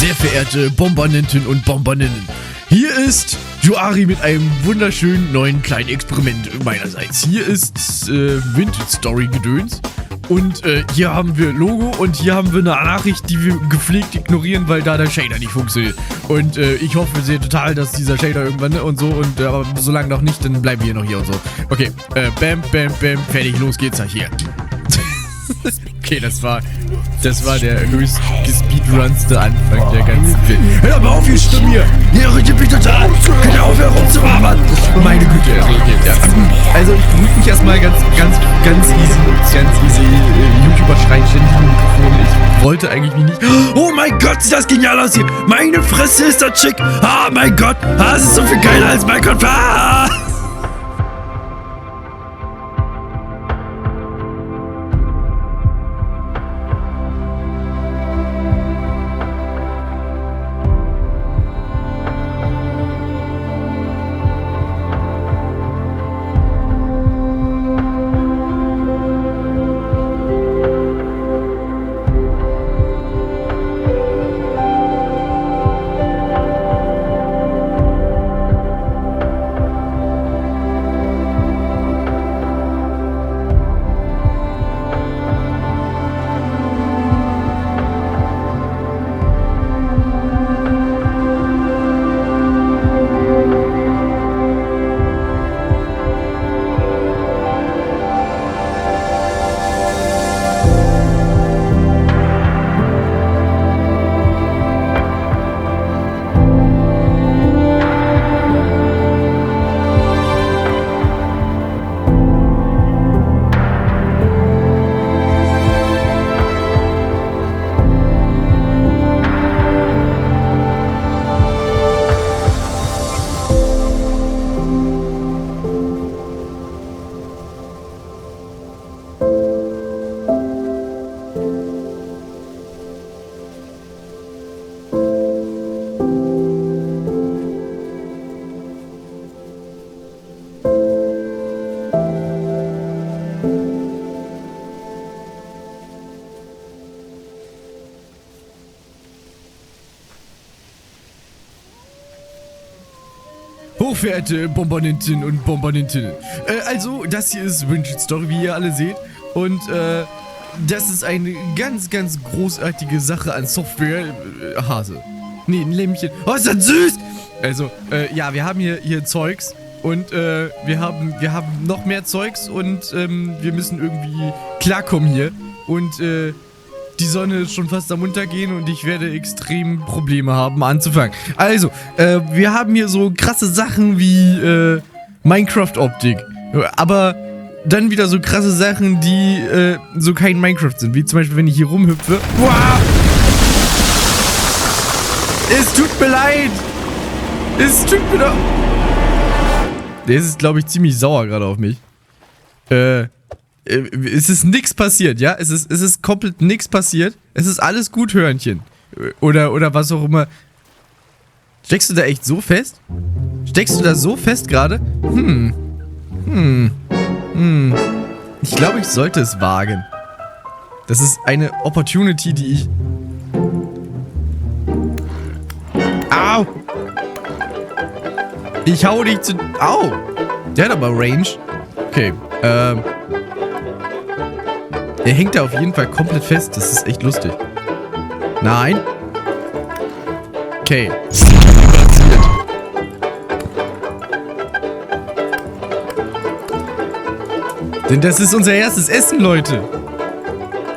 Sehr verehrte Bombernenten und Bombernenten, hier ist Joari mit einem wunderschönen neuen kleinen Experiment meinerseits. Hier ist Vintage Story Gedöns und hier haben wir Logo und hier haben wir eine Nachricht, die wir gepflegt ignorieren, weil da der Shader nicht funktioniert. Und ich hoffe sehr total, dass dieser Shader irgendwann und so und aber solange noch nicht, dann bleiben wir noch hier und so. Okay, bam, bam, bam, fertig, los geht's hier. Okay, das war der höchst gespeedrunste Anfang der ganzen Film. Hör mal auf, ihr Stimme hier! Ihr rüttet mich total! Könnt ihr aufhören rumzuwabern! Meine Güte, okay, ja. Also ich beruhige mich erstmal ganz easy. YouTuber schreien ständig im Mikrofon. Ich wollte eigentlich nicht. Oh mein Gott, sieht das genial aus hier! Meine Fresse ist das schick! Ah, mein Gott! Ah, es ist so viel geiler als Minecraft! Ah! Hochverehrte Bombernenten und Bombernentinnen. Also, das hier ist Vintage Story, wie ihr alle seht. Und, das ist eine ganz großartige Sache an Software. Hase. Nee, ein Lämmchen. Oh, ist das süß! Also, ja, wir haben hier Zeugs. Und, wir haben noch mehr Zeugs. Und, wir müssen irgendwie klarkommen hier. Und, die Sonne ist schon fast am Untergehen und ich werde extrem Probleme haben anzufangen. Also, wir haben hier so krasse Sachen wie Minecraft-Optik. Aber dann wieder so krasse Sachen, die so kein Minecraft sind. Wie zum Beispiel, wenn ich hier rumhüpfe. Wow! Es tut mir leid! Es tut mir doch... Der ist, glaube ich, ziemlich sauer gerade auf mich. Es ist nix passiert, ja? Es ist komplett nix passiert. Es ist alles gut, Hörnchen. Oder was auch immer. Steckst du da echt so fest? Steckst du da so fest gerade? Ich glaube, ich sollte es wagen. Das ist eine Opportunity, die ich... Au! Ich hau dich zu... Au! Der hat aber Range. Okay, der hängt da auf jeden Fall komplett fest. Das ist echt lustig. Nein. Okay. Denn das ist unser erstes Essen, Leute.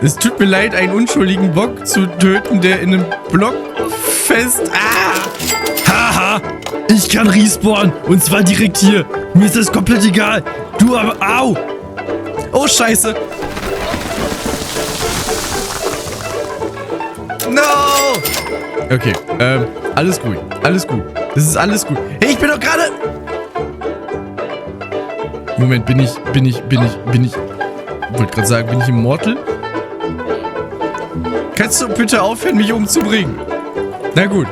Es tut mir leid, einen unschuldigen Bock zu töten, der in einem Block fest... Ah! Haha! Ich kann respawnen. Und zwar direkt hier. Mir ist das komplett egal. Du aber... Au! Oh, scheiße. No! Okay, alles gut. Alles gut. Das ist alles gut. Hey, ich bin doch gerade... Moment, bin ich... Ich wollte gerade sagen, bin ich immortal? Kannst du bitte aufhören, mich umzubringen? Na gut,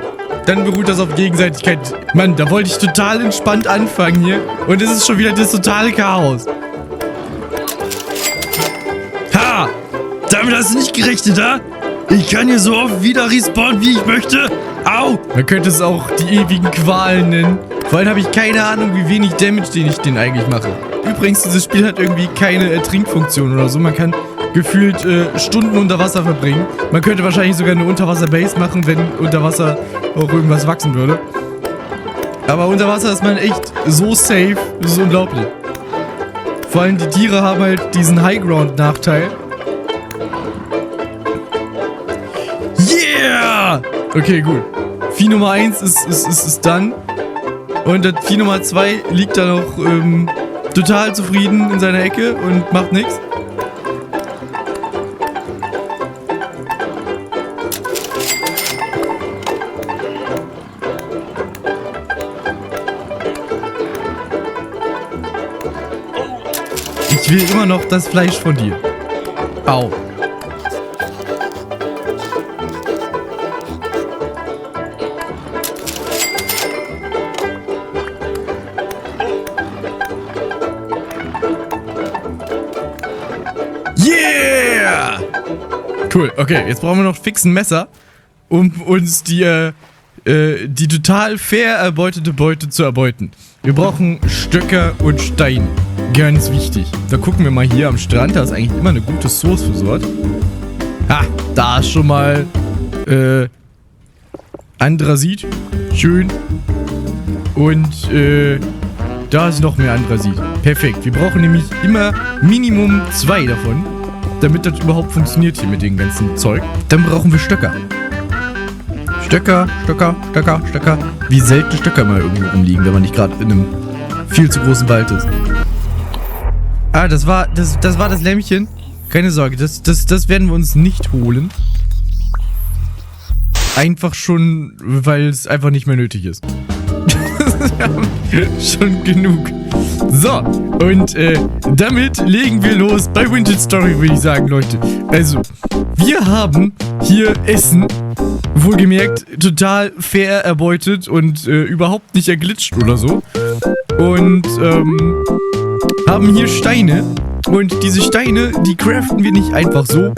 dann beruht das auf Gegenseitigkeit. Mann, da wollte ich total entspannt anfangen hier. Und es ist schon wieder das totale Chaos. Ha! Damit hast du nicht gerechnet, ha? Ich kann hier so oft wieder respawnen, wie ich möchte. Au! Man könnte es auch die ewigen Qualen nennen. Vor allem habe ich keine Ahnung, wie wenig Damage ich den eigentlich mache. Übrigens, dieses Spiel hat irgendwie keine Trinkfunktion oder so. Man kann gefühlt Stunden unter Wasser verbringen. Man könnte wahrscheinlich sogar eine Unterwasser-Base machen, wenn unter Wasser auch irgendwas wachsen würde. Aber unter Wasser ist man echt so safe. Das ist unglaublich. Vor allem die Tiere haben halt diesen Highground-Nachteil. Yeah! Okay, gut. Vieh Nummer 1 ist done. Und das Vieh Nummer 2 liegt da noch total zufrieden in seiner Ecke und macht nichts. Ich will immer noch das Fleisch von dir. Au. Yeah! Cool, okay, jetzt brauchen wir noch fix ein Messer, um uns die total fair erbeutete Beute zu erbeuten. Wir brauchen Stöcker und Steine. Ganz wichtig. Da gucken wir mal hier am Strand, da ist eigentlich immer eine gute Source für sowas. Ha, da ist schon mal Andrasit. Schön. Und da ist noch mehr Andrasit. Perfekt. Wir brauchen nämlich immer Minimum 2 davon, damit das überhaupt funktioniert hier mit dem ganzen Zeug. Dann brauchen wir Stöcker. Stöcker. Wie selten Stöcker mal irgendwo rumliegen, wenn man nicht gerade in einem viel zu großen Wald ist. Ah, das war das Lämmchen. Keine Sorge, das werden wir uns nicht holen. Einfach schon, weil es einfach nicht mehr nötig ist. Wir haben schon genug. So, und damit legen wir los bei Vintage Story, würde ich sagen, Leute. Also, wir haben hier Essen, wohlgemerkt, total fair erbeutet und überhaupt nicht erglitscht oder so. Und haben hier Steine. Und diese Steine, die craften wir nicht einfach so.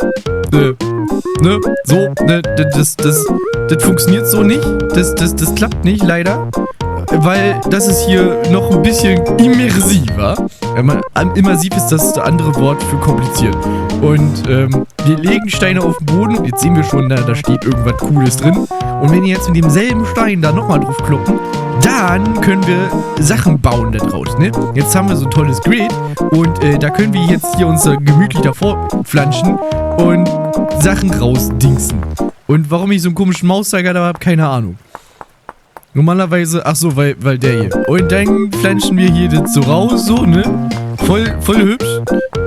Das funktioniert so nicht. Das klappt nicht, leider. Weil das ist hier noch ein bisschen immersiver. Immersiv ist das andere Wort für kompliziert. Und wir legen Steine auf den Boden und jetzt sehen wir schon, da steht irgendwas Cooles drin. Und wenn wir jetzt mit demselben Stein da nochmal drauf kloppen, dann können wir Sachen bauen da draus, ne? Jetzt haben wir so ein tolles Grid und da können wir jetzt hier uns gemütlich davor flanschen und Sachen rausdingsen. Und warum ich so einen komischen Mauszeiger da habe, keine Ahnung. Normalerweise, ach so, weil der hier. Und dann flanschen wir hier das so raus, so, ne? Voll hübsch.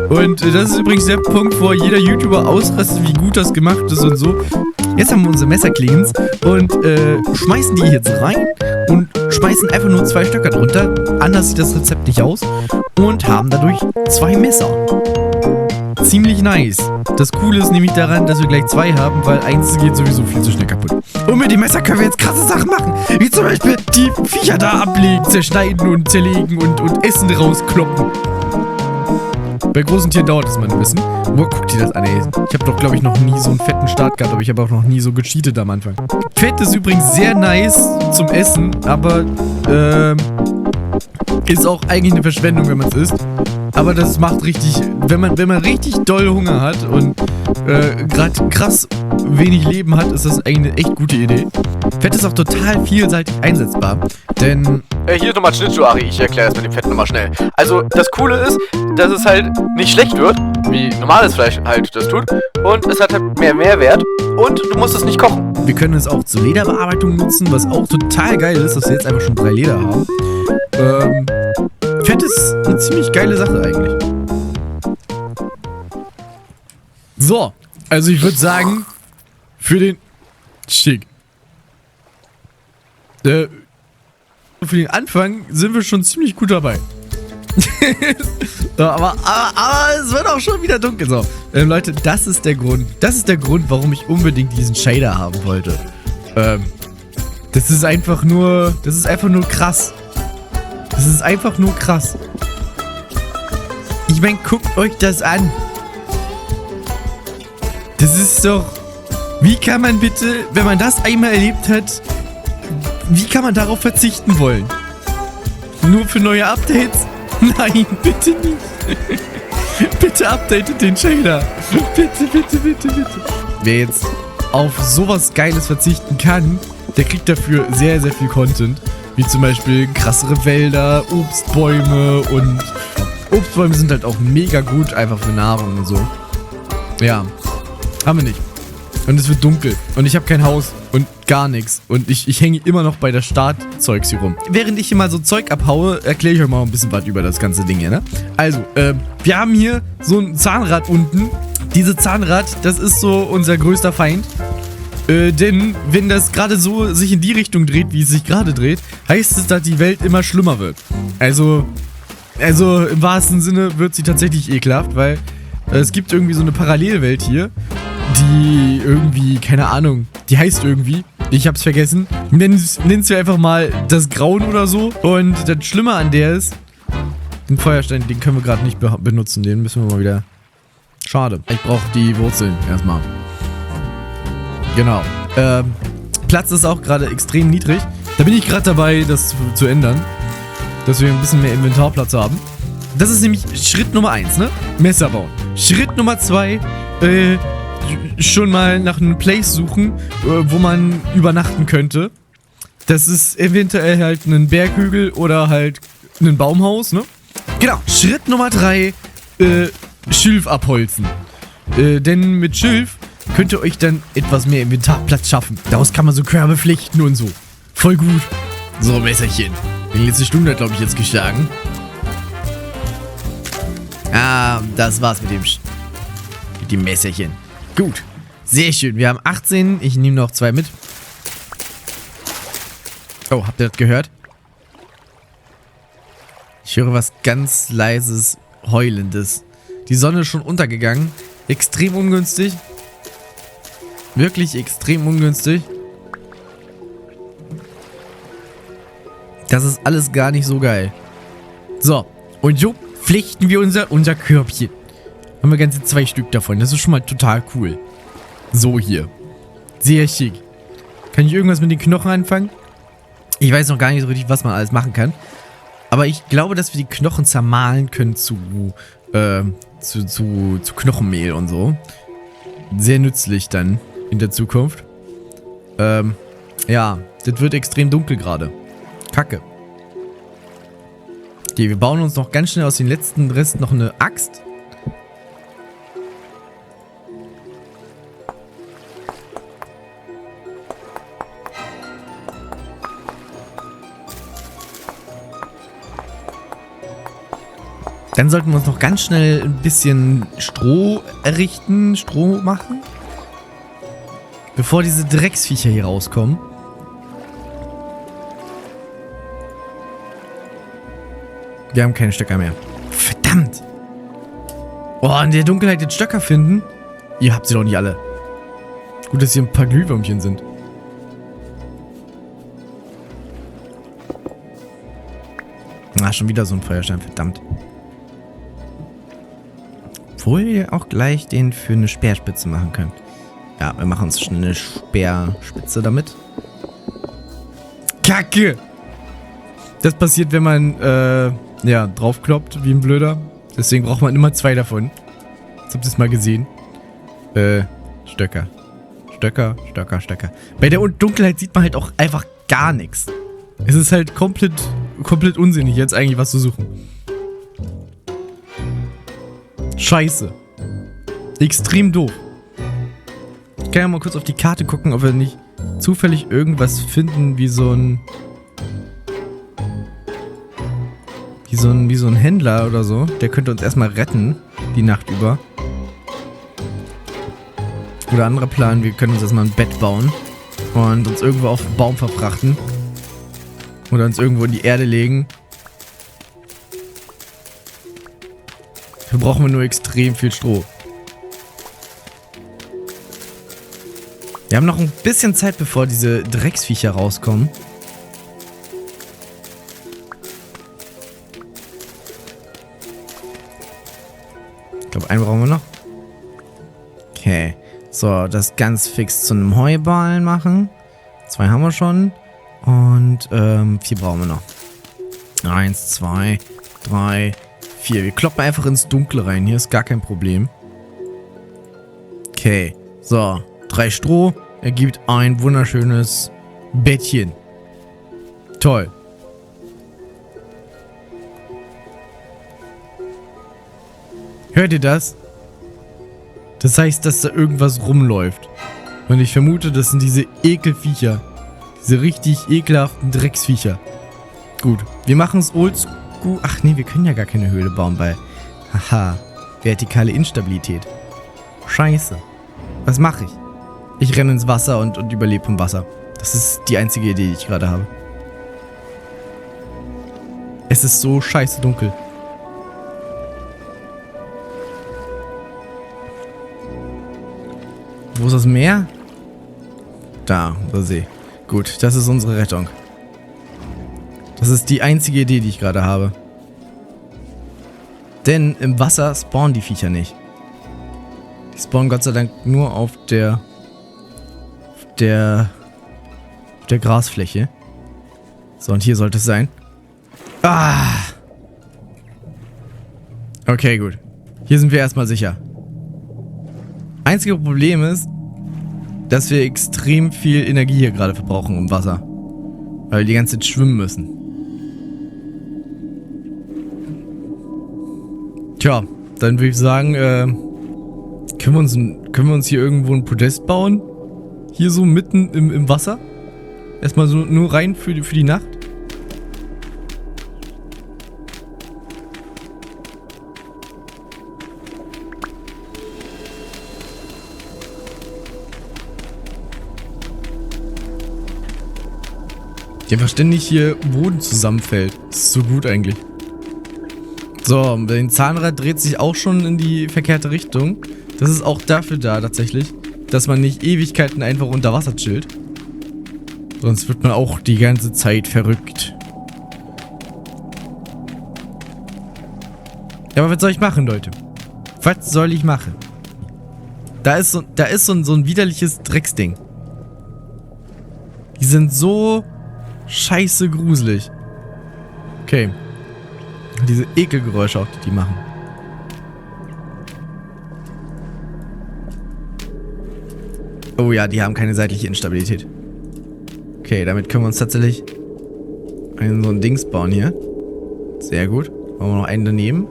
Und das ist übrigens der Punkt, wo jeder YouTuber ausrastet, wie gut das gemacht ist und so. Jetzt haben wir unsere Messerklingens und schmeißen die jetzt rein und schmeißen einfach nur 2 Stöcker drunter. Anders sieht das Rezept nicht aus. Und haben dadurch 2 Messer. Ziemlich nice. Das Coole ist nämlich daran, dass wir gleich 2 haben, weil eins geht sowieso viel zu schnell kaputt. Und mit dem Messer können wir jetzt krasse Sachen machen. Wie zum Beispiel die Viecher da ablegen, zerschneiden und zerlegen und Essen rauskloppen. Bei großen Tieren dauert es mal ein bisschen. Boah, guck dir das an, ey. Ich habe doch, glaube ich, noch nie so einen fetten Start gehabt, aber ich habe auch noch nie so gecheatet am Anfang. Fett ist übrigens sehr nice zum Essen, aber ist auch eigentlich eine Verschwendung, wenn man es isst. Aber das macht richtig, wenn man richtig doll Hunger hat und gerade krass wenig Leben hat, ist das eigentlich eine echt gute Idee. Fett ist auch total vielseitig einsetzbar, denn... Hier ist nochmal Schnitzel, Ari. Ich erkläre es mit dem Fett nochmal schnell. Also, das Coole ist, dass es halt nicht schlecht wird, wie normales Fleisch halt das tut. Und es hat halt mehr Mehrwert. Und du musst es nicht kochen. Wir können es auch zur Lederbearbeitung nutzen, was auch total geil ist, dass wir jetzt einfach schon 3 Leder haben. Fett ist eine ziemlich geile Sache eigentlich. So, also ich würde sagen, für den... Schick. Für den Anfang sind wir schon ziemlich gut dabei. aber es wird auch schon wieder dunkel. So, Leute, das ist der Grund. Das ist der Grund, warum ich unbedingt diesen Shader haben wollte. Das ist einfach nur krass. Das ist einfach nur krass. Ich meine, guckt euch das an. Das ist doch Wie kann man bitte, wenn man das einmal erlebt hat, wie kann man darauf verzichten wollen? Nur für neue Updates? Nein, bitte nicht. Bitte updatet den Shader. Bitte, bitte, bitte, bitte. Wer jetzt auf sowas Geiles verzichten kann, der kriegt dafür sehr, sehr viel Content. Wie zum Beispiel krassere Wälder, Obstbäume und Obstbäume sind halt auch mega gut, einfach für Nahrung und so. Ja, haben wir nicht. Und es wird dunkel. Und ich habe kein Haus und gar nichts. Und ich hänge immer noch bei der Startzeugs hier rum. Während ich hier mal so Zeug abhaue, erkläre ich euch mal ein bisschen was über das ganze Ding hier, ne? Also, wir haben hier so ein Zahnrad unten. Diese Zahnrad, das ist so unser größter Feind. Denn wenn das gerade so sich in die Richtung dreht, wie es sich gerade dreht, heißt es, dass die Welt immer schlimmer wird. Also im wahrsten Sinne wird sie tatsächlich ekelhaft, weil es gibt irgendwie so eine Parallelwelt hier, die irgendwie, keine Ahnung, die heißt irgendwie, ich hab's vergessen, nenn's wir einfach mal das Grauen oder so. Und das Schlimme an der ist, den Feuerstein, den können wir gerade nicht benutzen, den müssen wir mal wieder... Schade, ich brauche die Wurzeln erstmal. Genau. Platz ist auch gerade extrem niedrig. Da bin ich gerade dabei, das zu ändern. Dass wir ein bisschen mehr Inventarplatz haben. Das ist nämlich Schritt Nummer 1, ne? Messer bauen. Schritt Nummer 2, schon mal nach einem Place suchen, wo man übernachten könnte. Das ist eventuell halt ein Berghügel oder halt ein Baumhaus, ne? Genau. Schritt Nummer 3, Schilf abholzen. Denn mit Schilf könnt ihr euch dann etwas mehr Inventarplatz schaffen. Daraus kann man so Körbe flechten und so. Voll gut. So, Messerchen. Die letzte Stunde hat, glaube ich, jetzt geschlagen. Ah, das war's mit dem Messerchen. Gut. Sehr schön. Wir haben 18. Ich nehme noch 2 mit. Oh, habt ihr das gehört? Ich höre was ganz leises, heulendes. Die Sonne ist schon untergegangen. Extrem ungünstig. Wirklich extrem ungünstig. Das ist alles gar nicht so geil. So, und so flechten wir unser Körbchen. Haben wir ganze 2 Stück davon. Das ist schon mal total cool. So hier. Sehr schick. Kann ich irgendwas mit den Knochen anfangen? Ich weiß noch gar nicht so richtig, was man alles machen kann. Aber ich glaube, dass wir die Knochen zermahlen können zu Knochenmehl und so. Sehr nützlich dann in der Zukunft. Ja, das wird extrem dunkel gerade. Kacke. Okay, wir bauen uns noch ganz schnell aus den letzten Resten noch eine Axt. Dann sollten wir uns noch ganz schnell ein bisschen Stroh errichten, Stroh machen. Bevor diese Drecksviecher hier rauskommen. Wir haben keine Stöcker mehr. Verdammt! Oh, in der Dunkelheit den Stöcker finden? Ihr habt sie doch nicht alle. Gut, dass hier ein paar Glühwürmchen sind. Ah, schon wieder so ein Feuerstein, verdammt. Obwohl ihr auch gleich den für eine Speerspitze machen könnt. Ja, wir machen uns schon eine Speerspitze damit. Kacke! Das passiert, wenn man, ja, draufkloppt, wie ein Blöder. Deswegen braucht man immer 2 davon. Jetzt habt ihr es mal gesehen. Stöcker. Stöcker. Bei der Dunkelheit sieht man halt auch einfach gar nichts. Es ist halt komplett unsinnig, jetzt eigentlich was zu suchen. Scheiße. Extrem doof. Ich kann ja mal kurz auf die Karte gucken, ob wir nicht zufällig irgendwas finden, wie so ein Händler oder so. Der könnte uns erstmal retten, die Nacht über. Oder anderer Plan, wir können uns erstmal ein Bett bauen und uns irgendwo auf den Baum verfrachten. Oder uns irgendwo in die Erde legen. Dafür brauchen wir nur extrem viel Stroh. Wir haben noch ein bisschen Zeit, bevor diese Drecksviecher rauskommen. Ich glaube, einen brauchen wir noch. Okay. So, das ganz fix zu einem Heuballen machen. 2 haben wir schon. Und 4 brauchen wir noch. 1, 2, 3, 4. Wir kloppen einfach ins Dunkle rein. Hier ist gar kein Problem. Okay. So, 3 Stroh ergibt ein wunderschönes Bettchen. Toll. Hört ihr das? Das heißt, dass da irgendwas rumläuft. Und ich vermute, das sind diese Ekelviecher. Diese richtig ekelhaften Drecksviecher. Gut, wir machen es oldschool. Ach nee, wir können ja gar keine Höhle bauen, weil... Haha, vertikale Instabilität. Scheiße. Was mache ich? Ich renne ins Wasser und überlebe im Wasser. Das ist die einzige Idee, die ich gerade habe. Es ist so scheiße dunkel. Wo ist das Meer? Da, der See. Gut, das ist unsere Rettung. Das ist die einzige Idee, die ich gerade habe. Denn im Wasser spawnen die Viecher nicht. Die spawnen Gott sei Dank nur auf der Grasfläche. So, und hier sollte es sein. Ah! Okay, gut. Hier sind wir erstmal sicher. Einzige Problem ist, dass wir extrem viel Energie hier gerade verbrauchen im Wasser. Weil wir die ganze Zeit schwimmen müssen. Tja, dann würde ich sagen, können wir uns hier irgendwo ein Podest bauen? Hier so mitten im Wasser? Erstmal so nur rein für die Nacht? Die einfach ständig hier Boden zusammenfällt. Das ist so gut eigentlich. So, den Zahnrad dreht sich auch schon in die verkehrte Richtung. Das ist auch dafür da tatsächlich, dass man nicht Ewigkeiten einfach unter Wasser chillt. Sonst wird man auch die ganze Zeit verrückt. Ja, aber was soll ich machen, Leute? Was soll ich machen? Da ist so ein widerliches Drecksding. Die sind so scheiße gruselig. Okay. Diese Ekelgeräusche auch, die machen. Oh ja, die haben keine seitliche Instabilität. Okay, damit können wir uns tatsächlich so ein Dings bauen hier. Sehr gut. Machen wir noch einen daneben.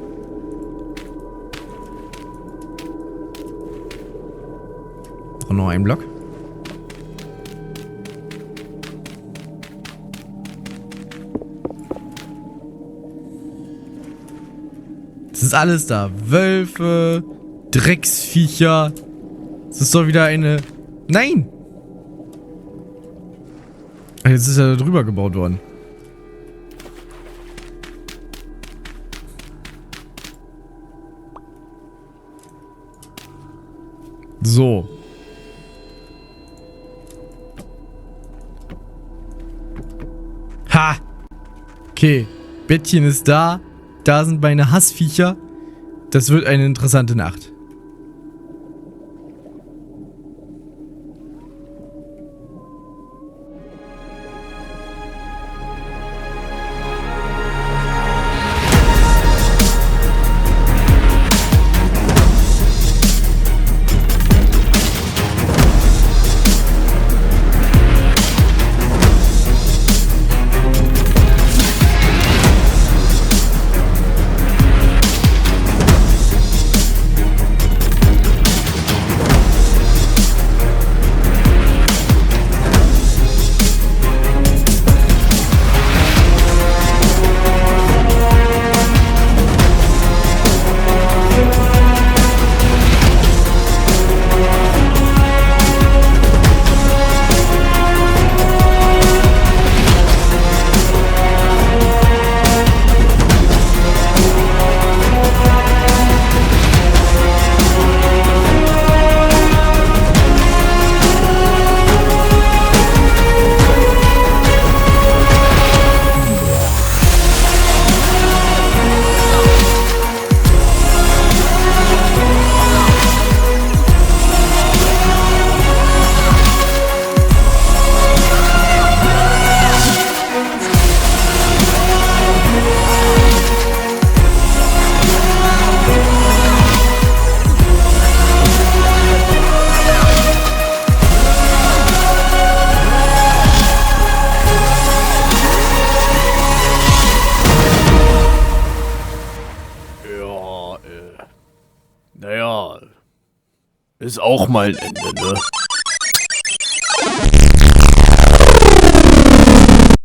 Und noch einen Block. Es ist alles da. Wölfe, Drecksviecher. Es ist doch wieder eine... Nein! Jetzt ist er da drüber gebaut worden. So. Ha! Okay. Bettchen ist da. Da sind meine Hassviecher. Das wird eine interessante Nacht. Naja, ist auch mal ein Ende, ne?